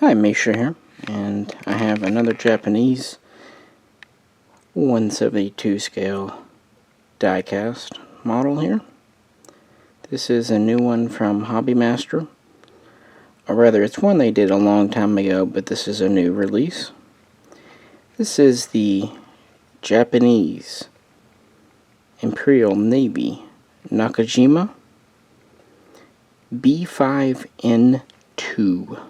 Hi, Misha here, and I have another Japanese 1/72 scale die-cast model here. This is a new one from Hobby Master, or rather it's one they did a long time ago, but this is a new release. This is the Japanese Imperial Navy Nakajima B5N2.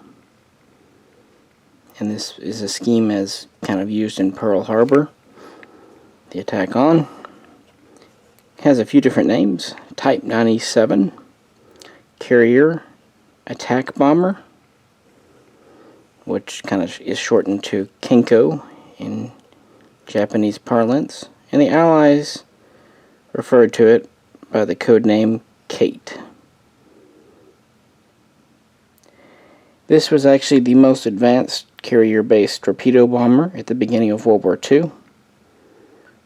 And this is a scheme as kind of used in Pearl Harbor. The attack on has a few different names: Type 97, Carrier Attack Bomber, which kind of is shortened to kanko in Japanese parlance, and the Allies referred to it by the code name Kate. This was actually the most advanced carrier-based torpedo bomber at the beginning of World War II,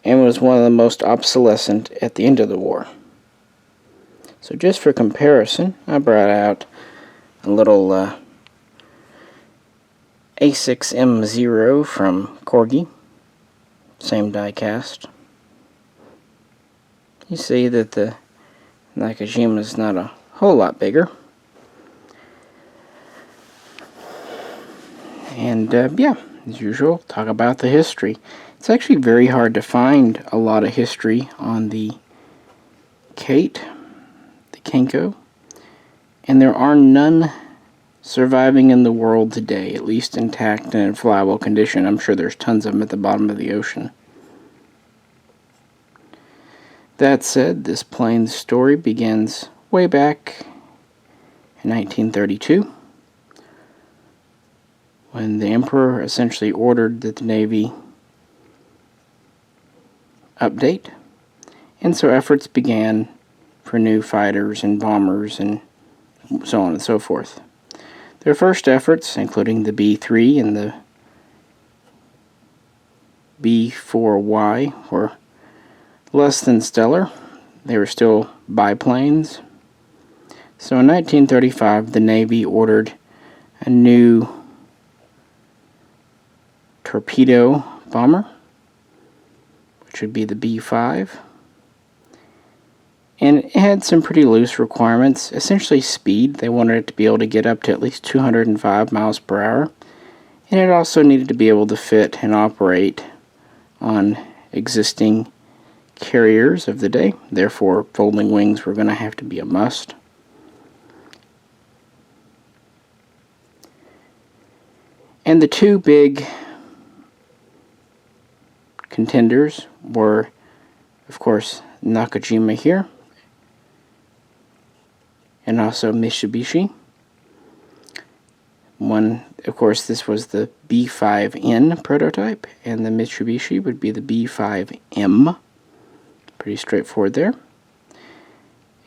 and was one of the most obsolescent at the end of the war. So just for comparison, I brought out a little A6M0 from Corgi, same die cast. You see that the Nakajima is not a whole lot bigger. And yeah, as usual, talk about the history. It's actually very hard to find a lot of history on the Kate, the kanko, and there are none surviving in the world today, at least intact and in flyable condition. I'm sure there's tons of them at the bottom of the ocean. That said, this plane's story begins way back in 1932. when the Emperor essentially ordered that the Navy update, and so efforts began for new fighters and bombers and so on and so forth. Their first efforts, including the B3 and the B4Y, were less than stellar. They were still biplanes. So in 1935, the Navy ordered a new torpedo bomber, which would be the B5. And it had some pretty loose requirements, essentially speed. They wanted it to be able to get up to at least 205 miles per hour. And it also needed to be able to fit and operate on existing carriers of the day. Therefore, folding wings were going to have to be a must. And the two big contenders were, of course, Nakajima here, and also Mitsubishi. One, of course, this was the B5N prototype, and the Mitsubishi would be the B5M. Pretty straightforward there.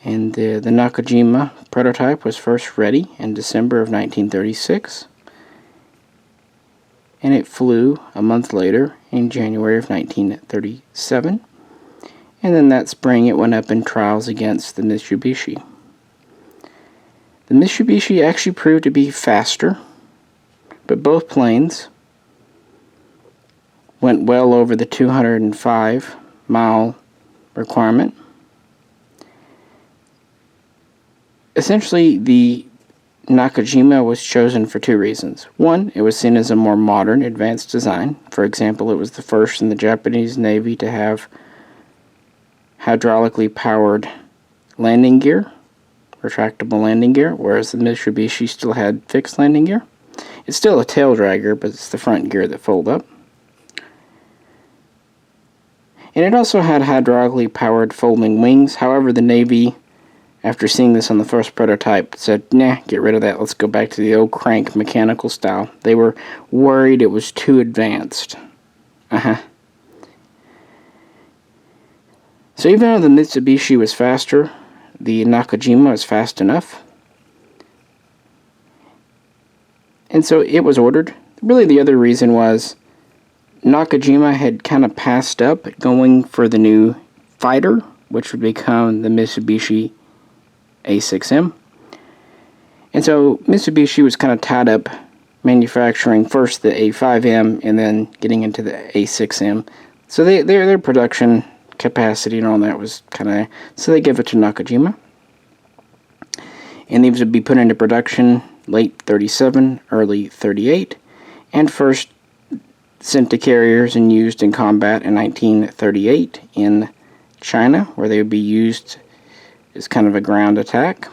And the Nakajima prototype was first ready in December of 1936, and it flew a month later in January of 1937. And then that spring it went up in trials against the Mitsubishi. The Mitsubishi actually proved to be faster, but both planes went well over the 205-mile requirement. Essentially, the Nakajima was chosen for two reasons. One, it was seen as a more modern, advanced design. For example, it was the first in the Japanese Navy to have hydraulically powered landing gear, retractable landing gear, whereas the Mitsubishi still had fixed landing gear. It's still a tail dragger, but it's the front gear that fold up. And it also had hydraulically powered folding wings. However, the Navy, after seeing this on the first prototype, said, nah, get rid of that, let's go back to the old crank mechanical style. They were worried it was too advanced. So even though the Mitsubishi was faster, the Nakajima was fast enough. And so it was ordered. Really the other reason was Nakajima had kind of passed up going for the new fighter, which would become the Mitsubishi A6M. And so Mitsubishi was kind of tied up manufacturing first the A5M and then getting into the A6M. So their production capacity and all that was kind of... So they give it to Nakajima. And these would be put into production late 37, early 38, and first sent to carriers and used in combat in 1938 in China, where they would be used as kind of a ground attack.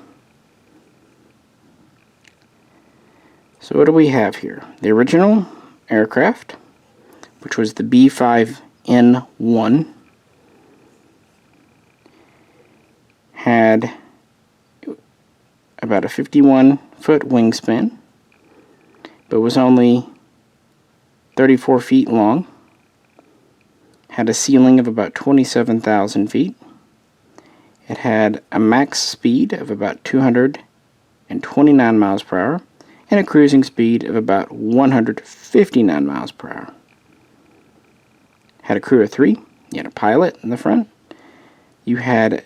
So what do we have here? The original aircraft, which was the B5N1, had about a 51-foot wingspan, but was only 34 feet long, had a ceiling of about 27,000 feet. It had a max speed of about 229 miles per hour, and a cruising speed of about 159 miles per hour. Had a crew of 3. You had a pilot in the front. You had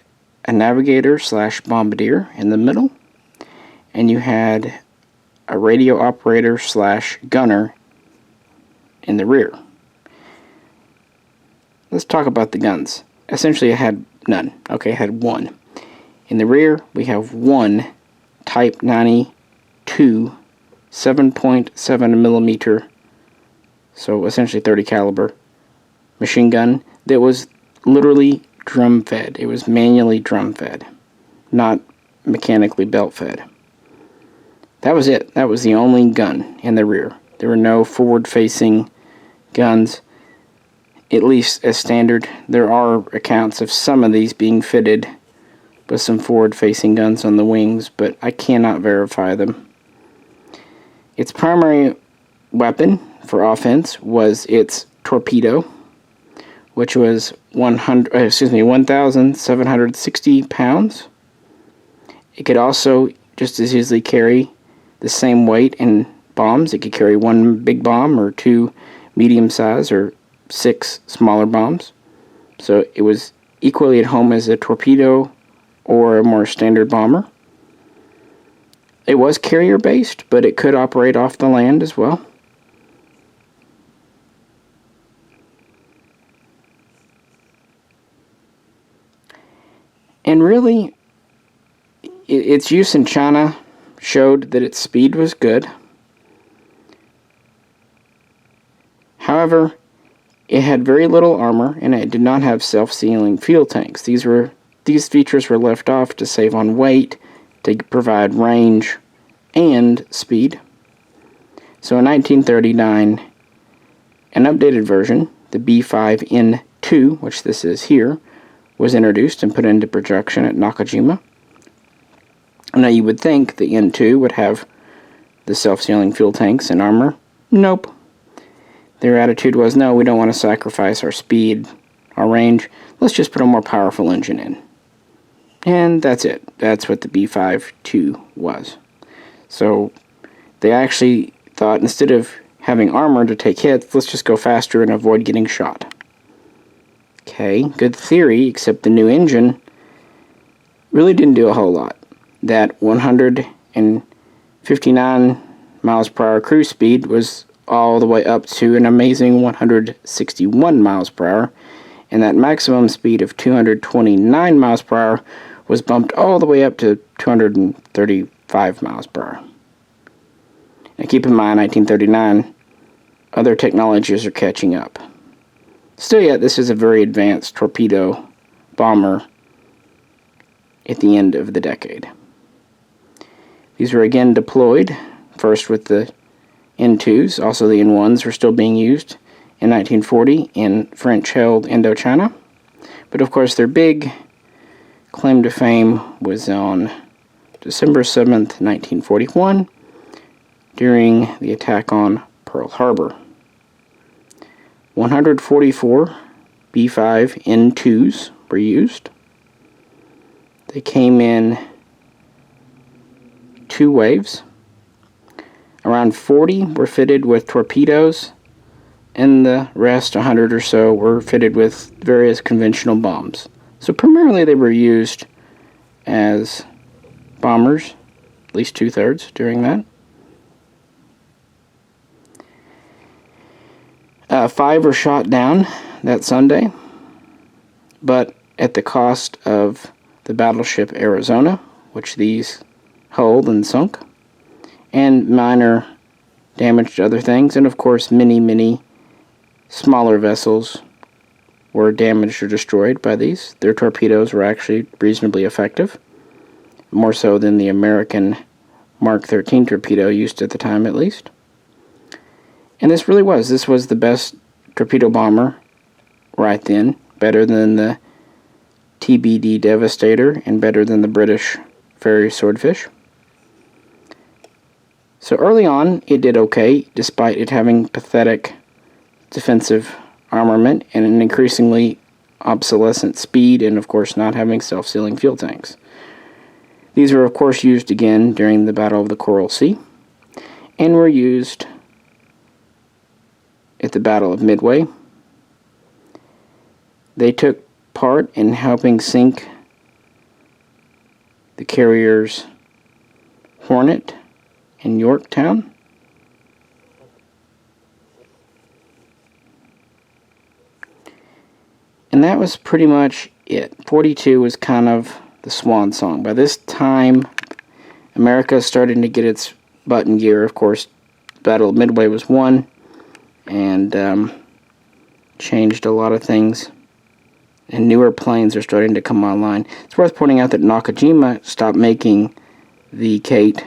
a navigator / bombardier in the middle. And you had a radio operator / gunner in the rear. Let's talk about the guns. Essentially, it had none. Okay, it had one. In the rear, we have one Type 92 7.7 millimeter, so essentially 30 caliber machine gun that was literally drum fed. It was manually drum fed, not mechanically belt fed. That was it. That was the only gun in the rear. There were no forward facing guns, at least as standard. There are accounts of some of these being fitted with some forward facing guns on the wings, but I cannot verify them. Its primary weapon for offense was its torpedo, which was 1,760 pounds. It could also just as easily carry the same weight in bombs. It could carry one big bomb or 2 medium size or 6 smaller bombs. So it was equally at home as a torpedo or a more standard bomber. It was carrier-based, but it could operate off the land as well. And really, its use in China showed that its speed was good. However, it had very little armor, and it did not have self-sealing fuel tanks. These features were left off to save on weight, to provide range and speed. So in 1939, an updated version, the B5N2, which this is here, was introduced and put into production at Nakajima. Now you would think the N2 would have the self-sealing fuel tanks and armor. Nope. Their attitude was, no, we don't want to sacrifice our speed, our range. Let's just put a more powerful engine in. And that's it. That's what the B5-2 was. So they actually thought, instead of having armor to take hits, let's just go faster and avoid getting shot. Okay, good theory, except the new engine really didn't do a whole lot. That 159 miles per hour cruise speed was all the way up to an amazing 161 miles per hour, and that maximum speed of 229 miles per hour was bumped all the way up to 235 miles per hour. Now keep in mind, 1939, other technologies are catching up. Still yet, this is a very advanced torpedo bomber at the end of the decade. These were again deployed, first with the N2s, also the N1s were still being used in 1940 in French-held Indochina. But of course their big claim to fame was on December 7th, 1941, during the attack on Pearl Harbor. 144 B5N2s were used. They came in 2 waves. Around 40 were fitted with torpedoes, and the rest, 100 or so, were fitted with various conventional bombs. So primarily they were used as bombers, at least 2/3 during that. 5 were shot down that Sunday, but at the cost of the battleship Arizona, which these hulled and sunk, and minor damage to other things, and of course many smaller vessels were damaged or destroyed by these. Their torpedoes were actually reasonably effective, more so than the American Mark 13 torpedo used at the time at least. And this was the best torpedo bomber right then, better than the TBD Devastator and better than the British Fairey Swordfish. So early on it did okay, despite it having pathetic defensive armament and an increasingly obsolescent speed, and of course not having self-sealing fuel tanks. These were of course used again during the Battle of the Coral Sea, and were used at the Battle of Midway. They took part in helping sink the carriers Hornet and Yorktown. And that was pretty much it. 42 was kind of the swan song. By this time, America started to get its butt in gear. Of course, Battle of Midway was won, and changed a lot of things. And newer planes are starting to come online. It's worth pointing out that Nakajima stopped making the Kate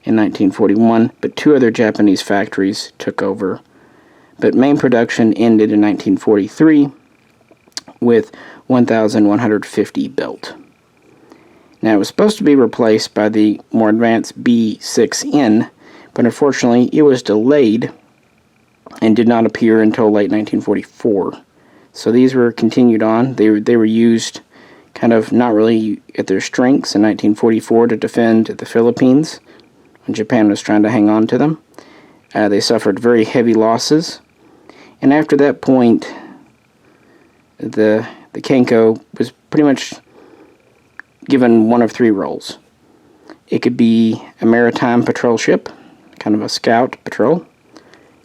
in 1941, but 2 other Japanese factories took over. But main production ended in 1943 with 1,150 built. Now, it was supposed to be replaced by the more advanced B5N, but unfortunately it was delayed and did not appear until late 1944. So these were continued on. They were used kind of not really at their strengths in 1944 to defend the Philippines when Japan was trying to hang on to them. They suffered very heavy losses, and after that point the kanko was pretty much given one of 3 roles. It could be a maritime patrol ship, kind of a scout patrol.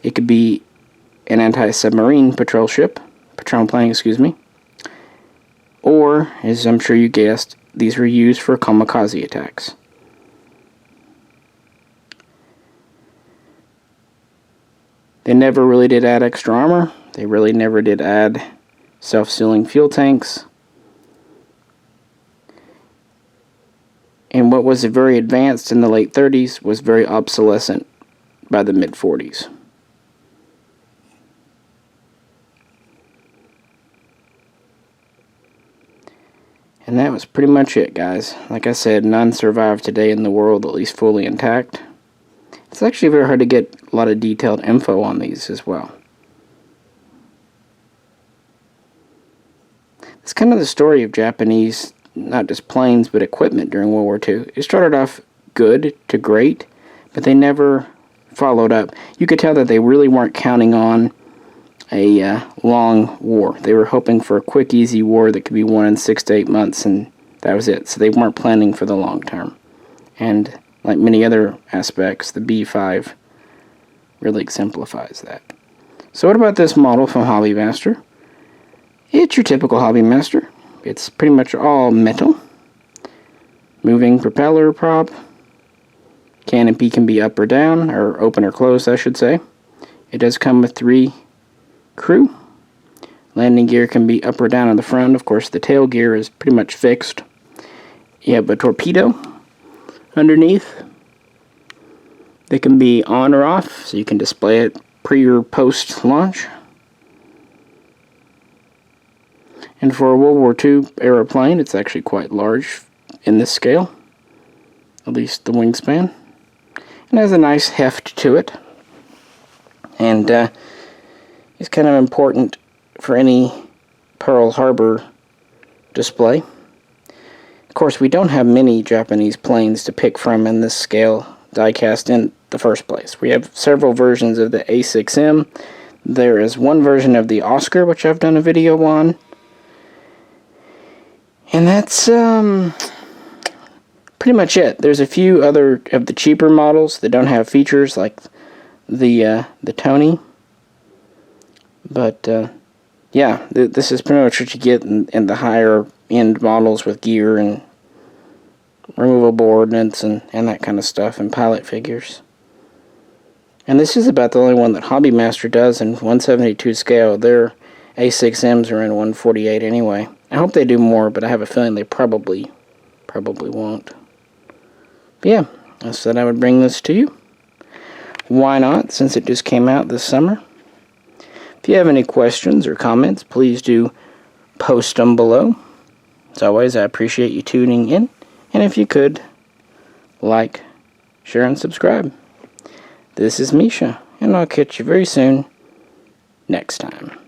It could be an anti-submarine patrol plane, or, as I'm sure you guessed, these were used for kamikaze attacks. They never really did add extra armor. They really never did add self-sealing fuel tanks. And what was very advanced in the late 30s was very obsolescent by the mid-40s. And that was pretty much it, guys. Like I said, none survive today in the world, at least fully intact. It's actually very hard to get a lot of detailed info on these as well. It's kind of the story of Japanese, not just planes, but equipment during World War II. It started off good to great, but they never followed up. You could tell that they really weren't counting on a long war. They were hoping for a quick, easy war that could be won in 6 to 8 months, and that was it. So they weren't planning for the long term. And like many other aspects, the B5 really exemplifies that. So what about this model from Hobby Master? It's your typical Hobby Master. It's pretty much all metal. Moving propeller prop. Canopy can be up or down, or open or closed, I should say. It does come with 3 crew. Landing gear can be up or down on the front. Of course, the tail gear is pretty much fixed. You have a torpedo underneath. They can be on or off, so you can display it pre or post launch. And for a World War II era plane, it's actually quite large in this scale, at least the wingspan. And has a nice heft to it, and it's kind of important for any Pearl Harbor display. Of course, we don't have many Japanese planes to pick from in this scale diecast in the first place. We have several versions of the A6M. There is one version of the Oscar, which I've done a video on. And that's pretty much it. There's a few other of the cheaper models that don't have features, like the Tony. But yeah, this is pretty much what you get in the higher end models with gear and removable ordnance and that kind of stuff, and pilot figures. And this is about the only one that Hobby Master does in 1/72 scale. Their A6Ms are in 1/48 anyway. I hope they do more, but I have a feeling they probably won't. But yeah, I said I would bring this to you. Why not, since it just came out this summer? If you have any questions or comments, please do post them below. As always, I appreciate you tuning in. And if you could, like, share, and subscribe. This is Misha, and I'll catch you very soon next time.